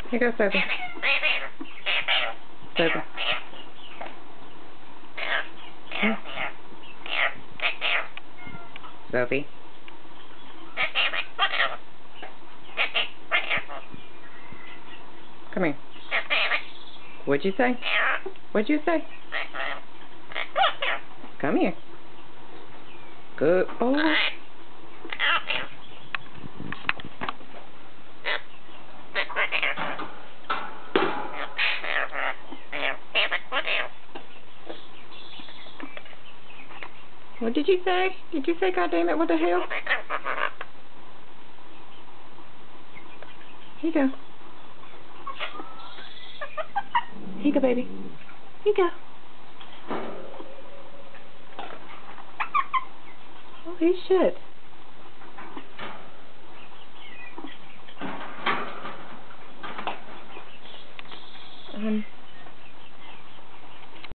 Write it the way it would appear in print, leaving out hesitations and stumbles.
Here goes Sophie. Sophie. Hmm. Sophie. Come here. What'd you say? What'd you say? Come here. Good boy. What did you say? Did you say, God damn it, what the hell? Here you go. Here you go, baby. Here you go. Oh, he should.